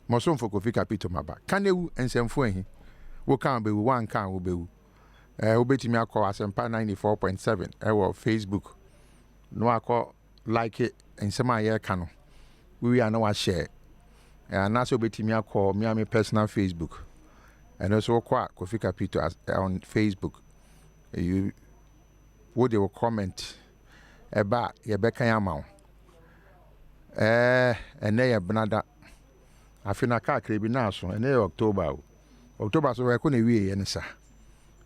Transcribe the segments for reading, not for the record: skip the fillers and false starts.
Moson for Kofi Kapito Maba. Can you and some fuen? We can't be one can will be. Obeti me akọ Asempa 94.7 ewo Facebook. No akọ like it and some aye kano. We are no share. And also obeti me akọ me personal Facebook. And also Kofi Kapito on Facebook. You would you comment about your Becca Yamau. And they are Benada. I feel a car creepy now, so and October. October, so I couldn't be any sir.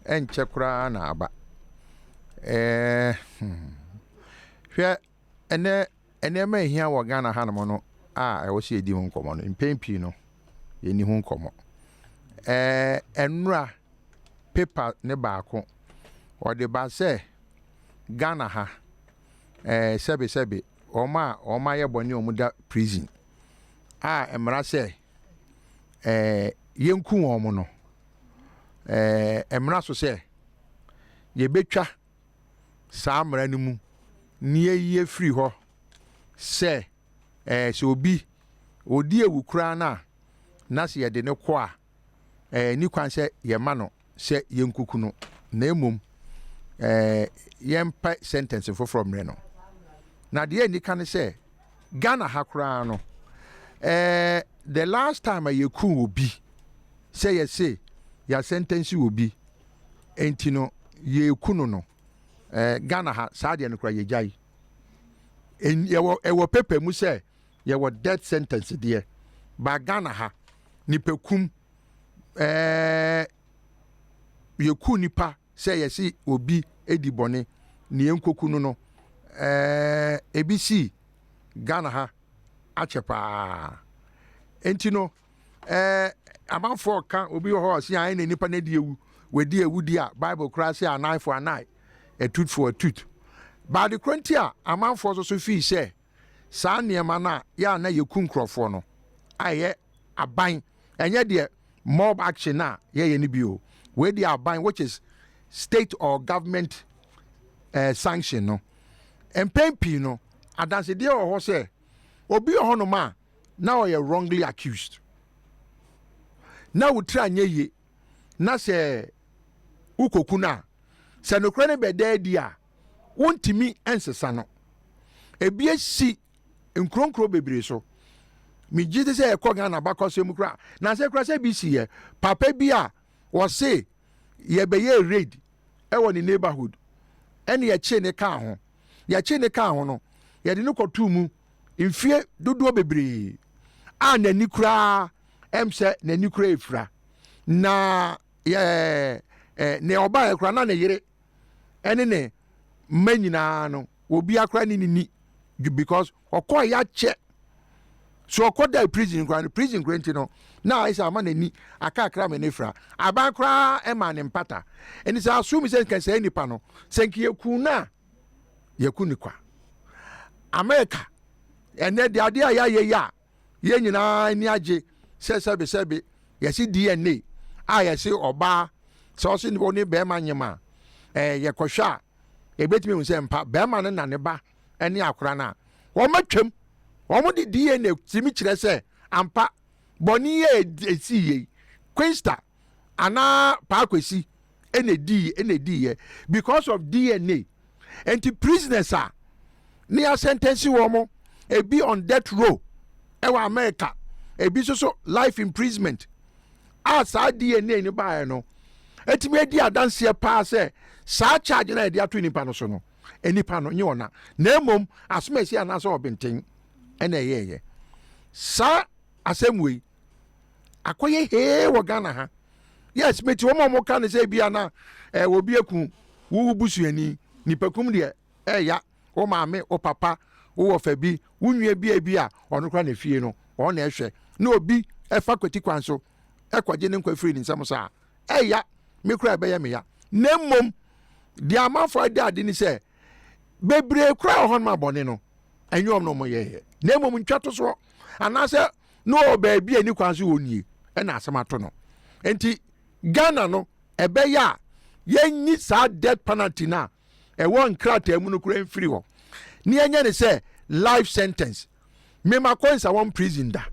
And Chakra na ba. Here and there may hear what Ghana Hanamono. I was here demon common in pain pino. Any home common. And paper nebako. Or the bar say Ghana ha. Sebi. Or my abonio muda prison. Emra say yenku omono. Emra so say ye betwa saa mra ni mu nie ye free ho say so obi odi ewu kura na se ye de ne ko a ni kwan se ye ma no se yenkuku no na emom yempa sentence for from re no na de ni kan say Ghana ha kura no the last time you could be say your sentence will be entino ye kuno no Ghana ha sadia no kra ye jai en ye pepe mu say ye wo death sentence there ba Ghana ha nipekum ye ku nipa say ye si obi edibone ne enkoku no ebisi Ghana ha achepa entino amanfo ka obi ho se an na nipa na die ewu we die ewu dia Bible cry say an eye for an eye, a tooth for a tooth. But the krontia amanfo so fi say saa niema na ya na yeku nkrofo no aye aban enye de mob action na ye ni bio we the aban which is state or government sanction no empempi no adanse de ho say obi ho no ma now you're wrongly accused. Now we try nye na se ukokuna se no krane be dia wontimi ensesa no ebie si nkronkro bebre so mi gide se ekọ Ghana bakọsẹ mu kra na se kra se bi si ye papa bi a wo se ye be ye raid e wo ni neighborhood ene ye che ne ka ho no ye de no kotu mu mfie dodo bebre a nani kura emse nani kura efra na ne oba ekura na ne yire ene ne manyina no obi akura ni because okoya ya che so okoda prison grant no na isa ama nani akakra me nefra abakra ema ne mpata eni sa assume se kan se nipa no senki yeku na yeku ni kwa America ene de ade ya ye nyina ni age sebe yesi DNA yesi oba so se ni boni be ma nyema ye kohwa e betimi hu se mpa be ma na ne ba ene akora na wo matwam wo de DNA timi kire se ampa boni ye esi ye Queensta ana pa kwesi ene di ye because of DNA anti prisoners are near sentence wo mo e be on death row ewa America e bi so life imprisonment as DNA ni ba no etimi edi adanse pa se sa charge na edi ato nipa no so no enipa no nye ona na emom asomasi anaso obenten ena ye sa asemwe akoye he wo Ghana ha yes meti wo mo ka ne se bia na wo bi eku wo busuani nipakum de ya wo maame wo papa wo fabi wo nwie bia ono kra na fie no ono ehwe na obi efa kwati kwan so ekwaje ne nkwa free ni nsam sa ya me kra be ya me ya nemmom di amafo ade ni se bebre kra ho ma bone no enyom no mo ye nemmom ntwato so anase no ba bia ni kwan so woni na asamato no enti Ghana no ebe ya yenyi sa death penalty na won krata mu no kura mfiri ho ni enye ne say life sentence me ma coins a one prison da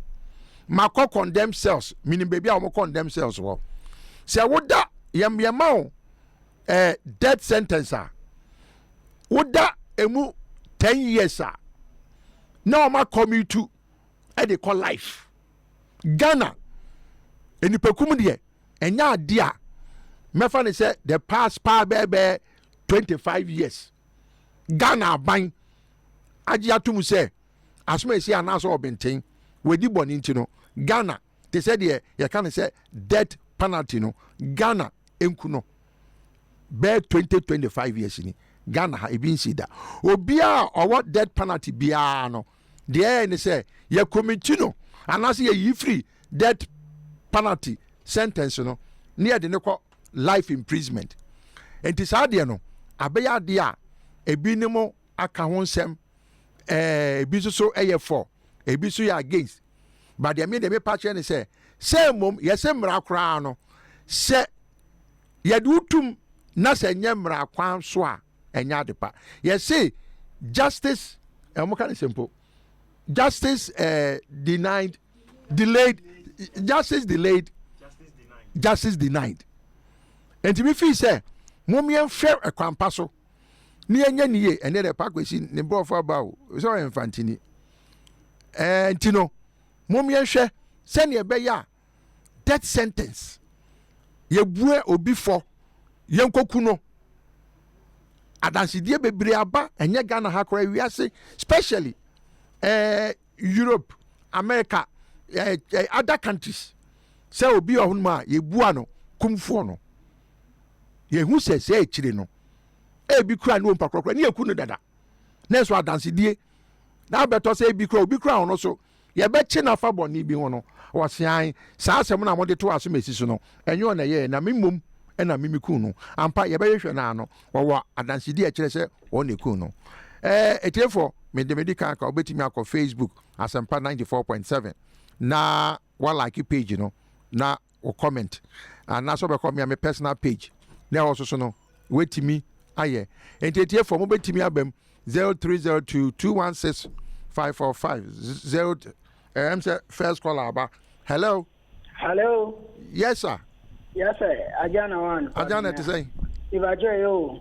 mako condemn cells meaning baby a condemn cells wo se woda yema o death sentence a woda emu 10 years a na o ma come to e dey call life Ghana enipekum de enya ade a mefa ne say the past bebe 25 years Ghana ban agi atum say asoma esi anaso obenten wedi boni nti no Ghana they said ye can say death penalty no Ghana enku no be 20-25 years ni Ghana ha ebi nsi da obi a owo death penalty bia no de ne say ye committee no anase ye yi free death penalty sentence no near de ne ko life imprisonment enti sa de no abeya de a ebi ne mo aka ho nsem ebi so eye for ebi so ya against but the me patch ne say mom yese mra kra no se ye dutum na se nye mra kwan so a enya de pa yese justice mo kan simple justice delayed enti me fi say mom yen fair ekwanpa so ni enya niye ene de pa kwesi ne brofo abawo so enfantini enti no mom yen hwe se ne be ya death sentence ye bue obi for yen koku no adansidie bebre aba enye Ghana ha kora wiase especially Europe America other countries se obi ohunma ye bua no kumfo no ye hu se ekire no ebi kura no mpa krokro ne eku no dada na so adansidie na beto se ebi kura ono so ye be chi na fa boni bi ho no wosian saa asem na mode to aso mesi so no enyo na ye na mimom na mimiku no ampa ye be hwehwe na no wo adansidie e kire se wo na eku no etiefo me kan ka obetimi akọ Facebook Asempa 94.7 na wa like page no na o comment na so be come me personal page na also so no wetimi aye etiefo mo betimi abam 0302216545 say first caller aba. Hello. Yes sir. Ajana one. Ajana to say Ibajo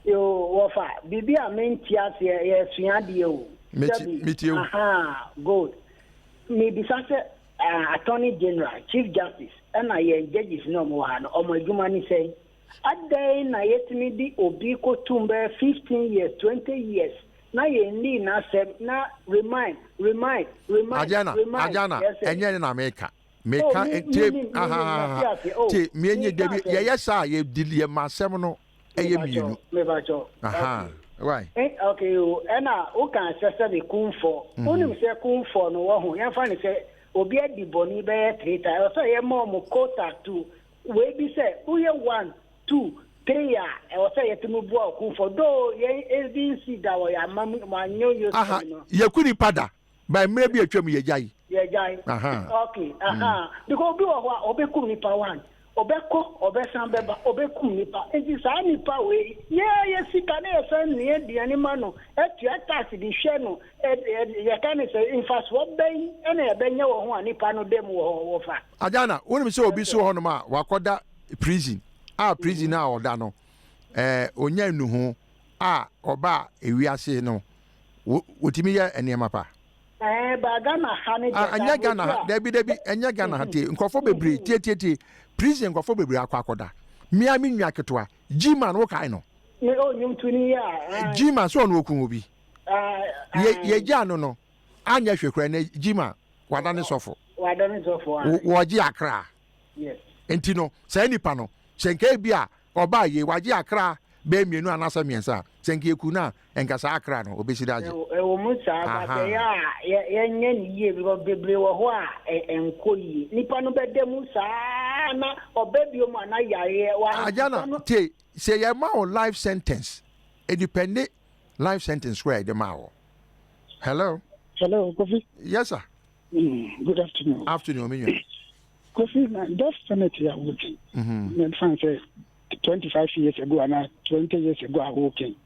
yo wofa bibi a mentia ye suade o meet you. Aha, good. Me bisa se Attorney General, Chief Justice, and I judges no more or my human say a day na yetimi di obi ko tumbe 15 years, 20 years. Na ye ni na se na remind. Ajana, enye na America. Meka te me enye debi ye yesa ye dili ye masem no eye mienu. Aha. Why? Okay, and o kan sese de kunfo. Oni se kunfo no wo ho. Yan fa ni se obi adi boni be 3 times. So ye mo quota 2. We bi se uye 1, 2, 3 ya. E o se ye timu bo kunfo do ye SDC da wo ya manyo yo so no. Ye kuni pada. By maybe atwam ye jai. Okay. Because obi wo ho obi kum nipa 1. Obeko obesan beba obekum nipa enti saa nipa we ye sika na yesan ne de anima no etua tax di hwe no ye kan say infas wo ben na ye benya wo ho anipa no dem wo fa Ajana woni se obi so ho no ma wakoda prison prison na oda no onya nuhu oba ewiase no wotimi ye enema pa ba Ghana ha ne anya Ghana debi anya Ghana ha tie nkofo bebre tie prison nkofo bebre akwakoda mia mi nwa ketwa G-man wo kai no me onyum tuni ya G-man so no okun obi ye gya no anya hwekra na G-man wadane sofo wo gi akra yes enti no sa nipa no senka bia oba ye wagi akra be mienu anasa miensa senka eku na enkasa akra no obesidaje wo musa ba ye nye ni ye bebre wo ho a enkoyi nipa no bede musa na obebio ma na yare wa Ajana te say your ma life sentence independent life sentence where the ma. Hello Kofi. Yes sir. Good afternoon me Kofi na definitely I would me say 25 years ago and 20 years ago I working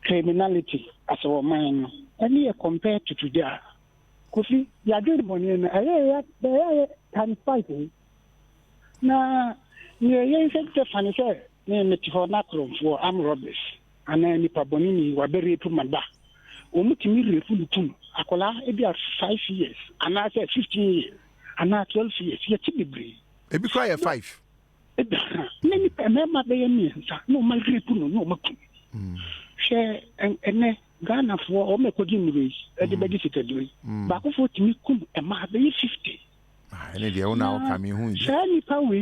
criminality as our mind and compared to today Kofi, ya did money and I can fight. Na ye said the funny say, name it for Nakron for armed robbers, and then Nipa Bonini were buried to Manda. Omutimi Refutum, Akola, it 5 years, and I said 15 years, and now 12 years, yet to be brave. It be cry 5. Many remember the means, no, my Repuno, no, Maku. Share and Ghana for all my coding race, everybody fitted way. But for me, come a mother 50. And the owner coming home. Shani Power,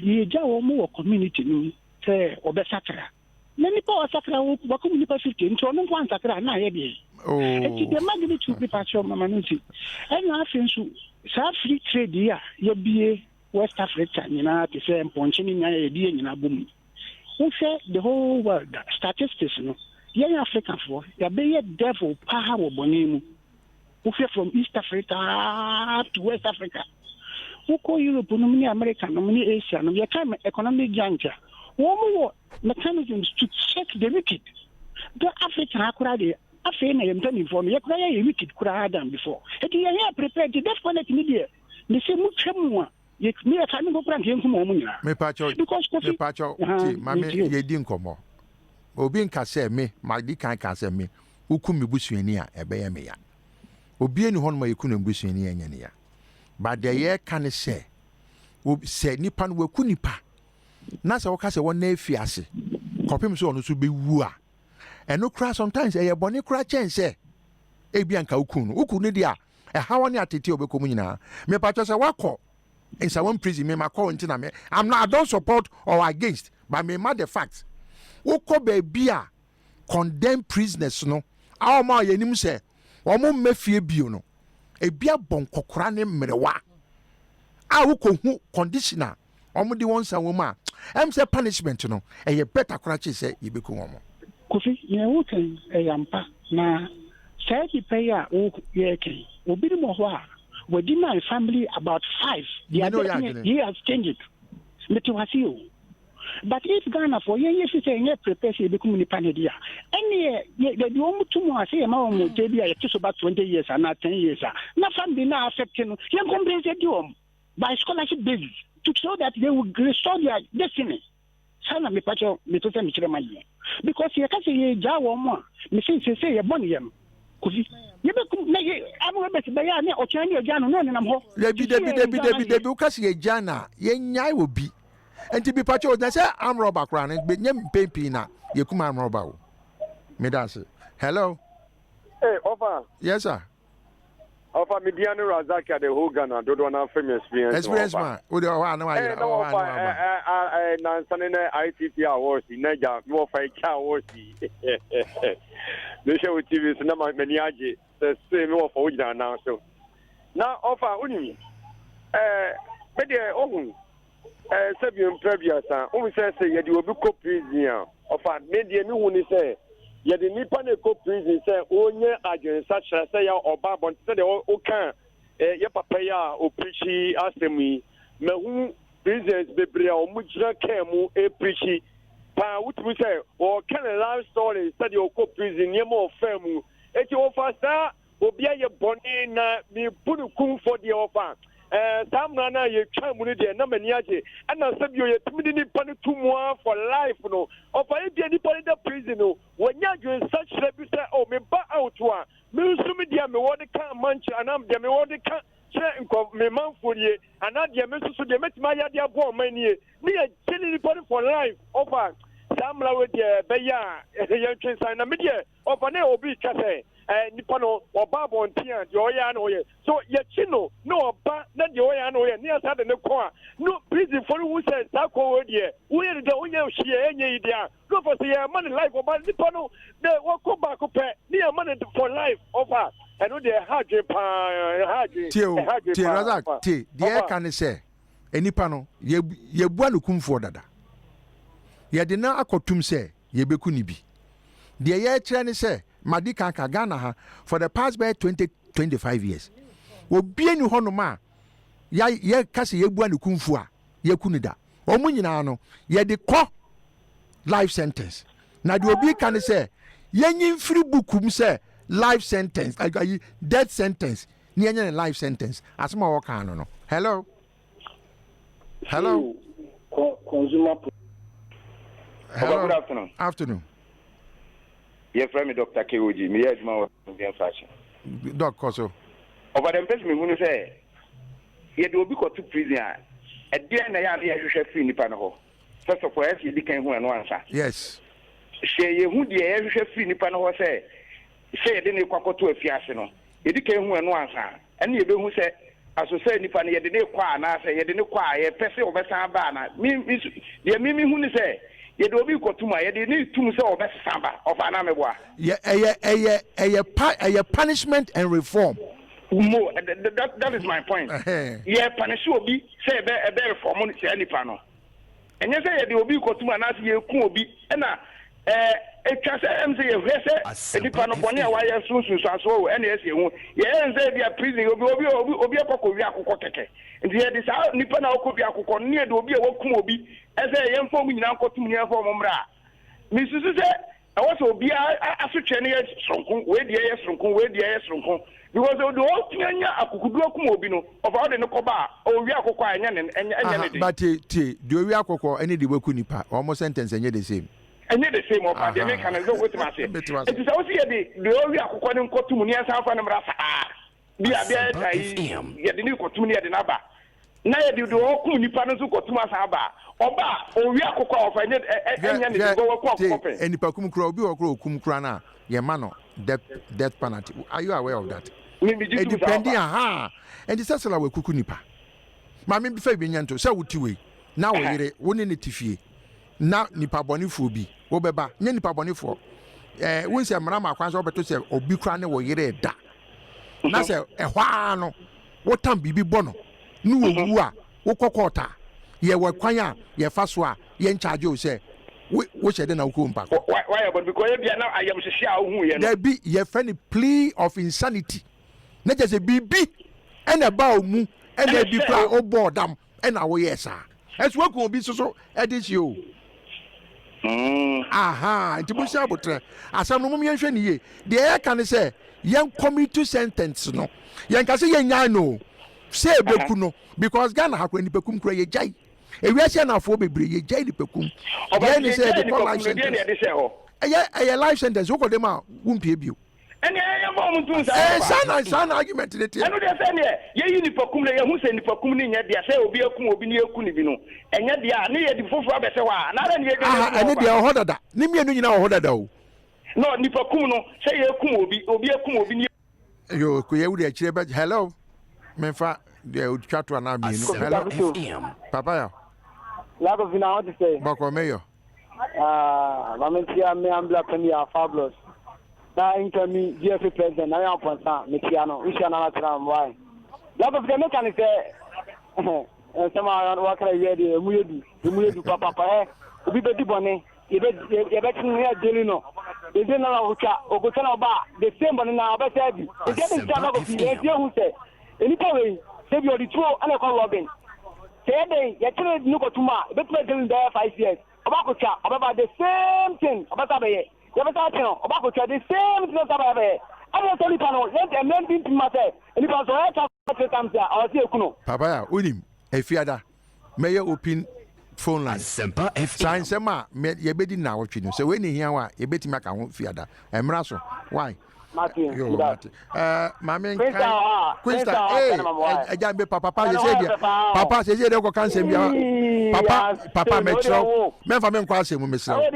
ye jaw more community, say, or the Sakra. Many power Sakra, Wakum Nipa 15, so no one Sakra, na heavy. Oh, the magnitude of Pacho Mamanuti. And I think so. South free trade, yeah, you'll be West Africa, you know, to say, and punching in a idea in a boom. Who said the whole world, statistics, no? Young African for, you be a devil, power, Bonimu. Who from East Africa to West Africa. Who call Europe, nominee America, nominee Asia, no, your time economic juncture. One more mechanisms to check the wicked. The African Akurade, African and telling for me, a wicked could have done before. It is here prepared to definite media. The same much yet me a family go grant him from Omunia. Me Pacho, me Pacho, Mammy, ye didn't come more. Obi nka say me, my di kan ka say me, ukumi busuani a ebe me ya. Obi eni hon ma yekunu busuani enya ne ya. But the ye kan say, obi say nipa no waku nipa. Na say woka say won na afiase. Kopim so ono so be wu a. Eno kra sometimes e ye bone kra chen say. Ebi anka ukunu. Ukunu dia e hawo ne atete obekomu nyina. Me Pacho say wakọ in some prison me ma call until me. I'm not, I don't support or against, but me ma the facts. Woko baby a condemn prisoners no. Our ma yenim say, omo mefie bio no. E bia bon kokora ne mrewa. A woko hu conditioner. Omo di won sa woma. Em say punishment no. E ye better krachi say yibeku omo. Kofi, ye wuken e yampa na say ki pay a wo ye ken. Obi mo ho a within my family about 5. He has changed it. But if Ghana for years is saying prepare to become independent, any the only 2 more say amount just about 20 years and not 10 years. Not family now affecting young companies by scholarship basis to show that they will restore their destiny. Sana me pacho me to me chire manye because you can say ye jawo mo me say ye boni yam kofi ye be na ye amu be be ya ne o chan ye jana no nenam ho debi ukasi ye jana ye nyai obi enti bi pacho na say am roba kra ne be nyem pempi na ye kuma am roba o me dance hello hey offer yes sir offer me Diana Razaki the whole Ghana do do na famous experience man o de wa na wa na sanene ITT awards naja me offer awards they show TV so na many age the same offer we na now so now offer uni me de ohun sebium previousa o say ye de obi ko prison offer me de me hu ni say ye de nipa na ko prison say onye agensa chere say ya oba bon say de o kan ye papa ya o preachi asemi me hu prisons bebre o mu jira kemu e preachi pa wutumi say o kan life story say de o ko prison ye mo famu e ti o fa sa obi ye boni na mi punu kum for the offer Samna na ye twa mu de na mani age ana sabio ye tumi ni pa no tumwa for life no of I be ni pa the prison no wonya dwen such be say oh me ba out wa me sumi dia me wodi kan manchi anam dia me wodi kan che nko me manforie ana dia me susu dia metima ya dia bo manie me ye chili ni pa for life of Samla we de be ya ye twen sign na me dia of na obi ka say nipa no oba bontia de oya na oye so ye chino no oba na de oya na oye ni asa de ne ko a no prison for who say sa ko we de we de onye hie enye ide a no for say man life oba nipa no de wo ko ba ko pe ni man for life over and no de hard pa tie Razak tie de kan say enipa no ye bua no kumfo dada ye de na akotum say ye beku ni bi de ye kire ni say Madika Ghana ha for the past by 20-25 years. Obi eni hono ma ye kase ye bua ne kumfu a ye kunida. Omu nyina no ye de kɔ life sentence. Na de obi kan say ye nyimfiri bukum say life sentence, death sentence. ni anya life sentence asema wo kan no hello Consumer. hello Good afternoon. Afternoon. Yes, friend, Dr. KOG. Me, yes, my fashion. Doc Koso. Over the person who say, you do be got to prison. At the end, I am here to free Nipano. First of all, you became one answer. Yes. Say you who the air free Nipano say didn't quack to a fiasco. You became one answer. And you do who say, as I say, Nipan, you didn't quite, and I say, you didn't quite a person over Sambana. Me, the Mimi who say, you do be got to my, you didn't to so best Samba of Anamwa. A punishment and reform. More, that is my point. Yeah, punish will be say a better for money, say any panel. And you say, you will be got to an answer, you could be, and a chance MC of Hesse, the panel for near wire soon, so, and yes, you and say they are prison, you'll be a cocoa, and the other side, Nipana could be a cocoa near to be a wokumobi, as a young form in Uncle to me for Mombra. Mrs. I also be a Suchania Strunkun, where the air Strunkun, where the air Strunkun. Because the whole thing I could do a kumobino of all the Nokoba or Yakoka and but do we are any Wakunipa almost sentence and yet the same. And yet the same of the American and go with myself. It is also the Yakokan Kotunia South and Rasa. Be a get the new Kotunia the Naba. Now you do all Kunipanas who Kotuma Saba. Oba or Yakoka and the Pakum Krobi or Kumkrana, Yamano, death penalty. Are you aware of that? Depending on and it's also like Kukunipa. Mammy be Fabianto, so would you now we're winning it if ye now Nipa Bonifubi, Obeba, Nipa Bonifo. Once a Marama Quans over to say, or Bucrane or Yere da. Now say, a while, what time be bono? No, wua, Okokota. Ye were quaya, ye faswa, ye in charge, you say, which I don't know whom back. Why, but because now I am to shout, there be ye friendly plea of insanity. Not just a BB and a bow moo and a be cry or boredom and our yes, sir. As work will be so edit you. Aha, to be saboteur. As some woman ye, the air can say, young committee sentence no. Young can say, no. Say Bekuno, because Ghana have when the Pecum cray a jay. A Russian aphobe bring a jay the Pecum. Then he said, the life sentence. A life sentence, who call them out, won't be you. And I am going to say, son argument to the team. I know that's any. You for Kumla, who send for Kumini, yet they say, will be a Kumobini Kunibino. And yet they are near the full Robert. Not any idea of that. Nimi, you know, order though. No, Nipakuno, say a Kumobi, or be a Kumobini. You could hello. Menfa, they would chat to an army. Hello, Papa. Lack of how to say. Bako Mayor. Mamentia, me, I'm black and you are fabulous. Now, me, GFP president, I am Ponsa, Michiano, we shall not tram. Why? Lack of the mechanic, somehow, what can I hear the Mudu, Papa, we be the bonnet, you bet here, Delino. They didn't know Okutana Bar, the same one now, but the getting some of the who said, anyway, save your two and a call Robin. Say, you can't look at Tuma, the president there 5 years. About the same thing, about about the same thing about I don't tell you, let a man be to myself, and if I was comes there, I'll see you. Papa, Unim, a fiada, Mayor open phone line. Semper FM. Sign Sema, ye bedi now, so when you hear you bet make a won't fiada. And Rasso, why? Martin, Mammy, Quinsta, I can't be Papa, Papa says, you don't cancel me. Papa, make sure, never men cross him, Miss Papa,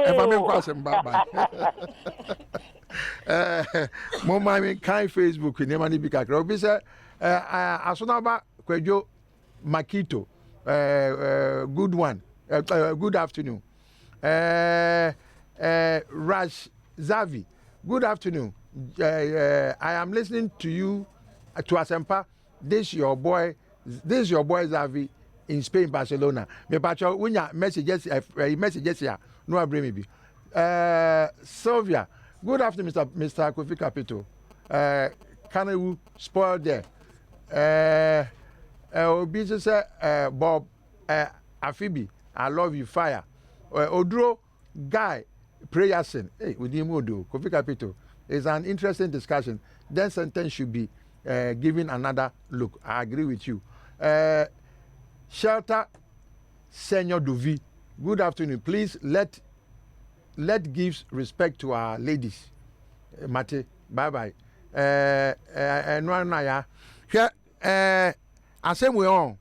if I may cross him, bye. Mama, kind Facebook, in Yamani Bika, Robisa, Asonaba, Quajo, Makito, good one, good afternoon. Rash Zavi. Good afternoon. I am listening to you to Asempa. This your boy Zavi in Spain, Barcelona. Me pacho unya messages here. No bring me be. Sylvia. Good afternoon, Mr. Kofi Capito. Can you spoil there? Obi say Bob Afibi. I love you. Fire. Odro guy. Prayer sin. Hey, with him do Kofi Capito. it's an interesting discussion. Death sentence should be given another look. I agree with you. Shelter Senior Duvi, good afternoon. Please let give respect to our ladies. Mate, bye. No, I say we on.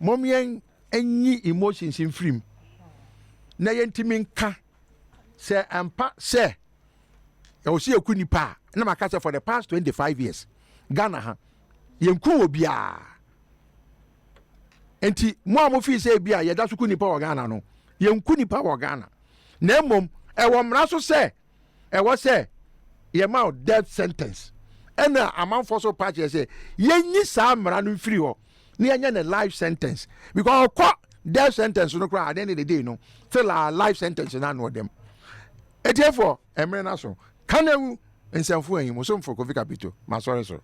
Mommy any emotions in film. Na yentimin ka say ampa say you see okuni pa na maka for the past 25 years Ghana ha yenku obia enti mo fi say bia ye da so kuni pa o Ghana no yenku ni pa o Ghana na emom e wo mra so say e wo say ye ma death sentence ena amanfo so pa say yenyi sa mra no free ho na yenye na life sentence because death sentence no cry at the end of the day no still a life sentence na no them therefore emre na so kan ewu nsemfo eyin mo so mfo Kofi Kapito ma sorry so